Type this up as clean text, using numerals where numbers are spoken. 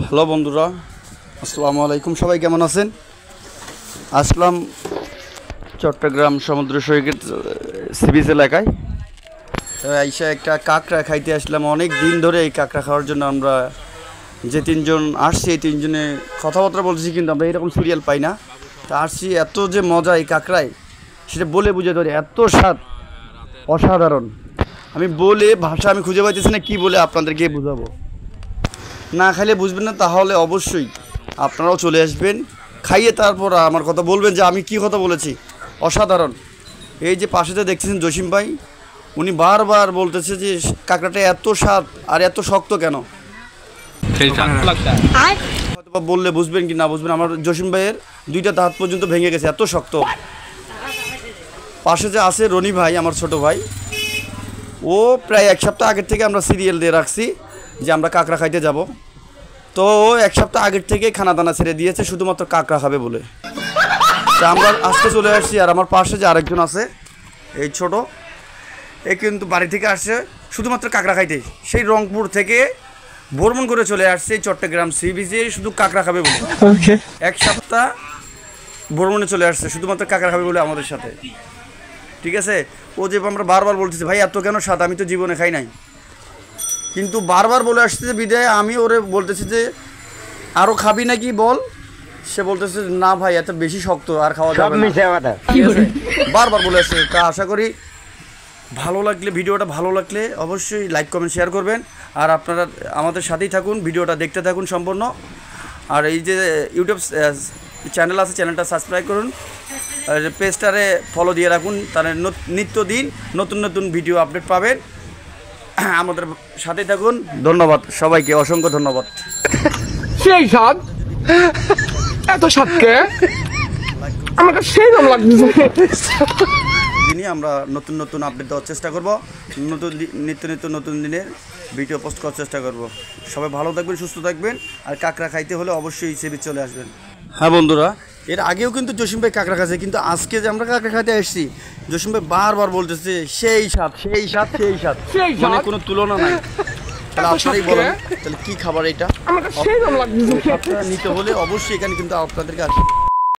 Hello বন্ধুরা, আসসালামু আলাইকুম। সবাই কেমন আছেন? আসলাম চট্টগ্রাম সমুদ্র সৈকত সি বিচ এলাকায়। তো আইসা একটা কাঁকড়া খাইতে আসলাম। অনেক দিন ধরে এই কাঁকড়া খাওয়ার জন্য আমরা যে তিনজন আসছি, এই তিনজনে কথাবার্তা বলছি, কিন্তু আমরা এরকম সিরিয়াল পাই না। তা আসছি, এত যে মজা এই কাঁকড়ায় সেটা বলে বুঝে ধরে, এত স্বাদ অসাধারণ। আমি বলে ভাষা আমি খুঁজে পাইতেছি না, কী বলে আপনাদেরকে বোঝাবো। না খাইলে বুঝবেন না, তাহলে অবশ্যই আপনারাও চলে আসবেন, খাইয়ে তারপর আমার কথা বলবেন যে আমি কি কথা বলেছি। অসাধারণ। এই যে পাশেতে দেখতেছেন জসিম ভাই, উনি বারবার বলতেছে যে কাঁকড়াটা এত স্বাদ আর এত শক্ত কেন। হয়তো বললে বুঝবেন কি না বুঝবেন, আমার জসিম ভাইয়ের দুইটা দাঁত পর্যন্ত ভেঙে গেছে, এত শক্ত। পাশে যে আছে রনি ভাই, আমার ছোট ভাই, ও প্রায় এক সপ্তাহ আগের থেকে আমরা সিরিয়াল দিয়ে রাখছি যে আমরা কাঁকড়া খাইতে যাব। তো এক সপ্তাহ আগের থেকে খানা দানা ছেড়ে দিয়েছে শুধুমাত্র কাঁকড়া খাবে বলে। তা আমরা আসতে চলে আসছি। আর আমার পাশে যে আরেকজন আছে, এই ছোট, এ কিন্তু বাড়ি থেকে আসছে শুধুমাত্র কাঁকড়া খাইতে। সেই রংপুর থেকে ভ্রমণ করে চলে আসছে চট্টগ্রাম সি বিচে শুধু কাঁকড়া খাবে বলে। এক সপ্তাহ ভ্রমণে চলে আসছে শুধুমাত্র কাঁকড়া খাবে বলে আমাদের সাথে। ঠিক আছে, ও যে আমরা বারবার বলতেছি ভাই এত কেন স্বাদ, আমি তো জীবনে খাই নাই, কিন্তু বারবার বলে আসছে যে বিদায় আমি ওরে বলতেছি যে আরও খাবি নাকি বল। সে বলতেছে না ভাই এত বেশি শক্ত আর খাওয়া যাবে না, বারবার বলে আসছে। তা আশা করি ভালো লাগলে, ভিডিওটা ভালো লাগলে অবশ্যই লাইক কমেন্ট শেয়ার করবেন। আর আপনারা আমাদের সাথেই থাকুন, ভিডিওটা দেখতে থাকুন সম্পূর্ণ। আর এই যে ইউটিউব চ্যানেল আছে, চ্যানেলটা সাবস্ক্রাইব করুন, আর পেজটারে ফলো দিয়ে রাখুন, তাহলে নিত্যদিন নতুন নতুন ভিডিও আপডেট পাবেন। আমাদের সাথে থাকুন। ধন্যবাদ সবাইকে, অসংখ্য ধন্যবাদ। সেই স্বাদ, এত স্বাদকে আমাকে সেই রকম লাগছে। দিনই আমরা নতুন নতুন আপডেট দেওয়ার চেষ্টা করব, নিত্য নতুন দিনের ভিডিও পোস্ট করার চেষ্টা করব। সবাই ভালো থাকবেন, সুস্থ থাকবেন। আর কাঁকড়া খাইতে হলে অবশ্যই সি বিচ চলে আসবেন। হ্যাঁ বন্ধুরা, এর আগেও কিন্তু জসিম ভাই কাঁকড়া খাচ্ছে, কিন্তু আজকে যে আমরা কাঁকড়া খাইতে এসেছি, জসিম ভাই বারবার বলতেছে সেই স্বাদ, সেই স্বাদ, সেই স্বাদ, মানে কোনো তুলনা নাই। তাহলে আপনারাই বলেন, তাহলে কী খাবার এটা? আমাকে সেই রকম লাগছে। নিতে হলে অবশ্যই এখানে কিন্তু আপনাদেরকে আসবে।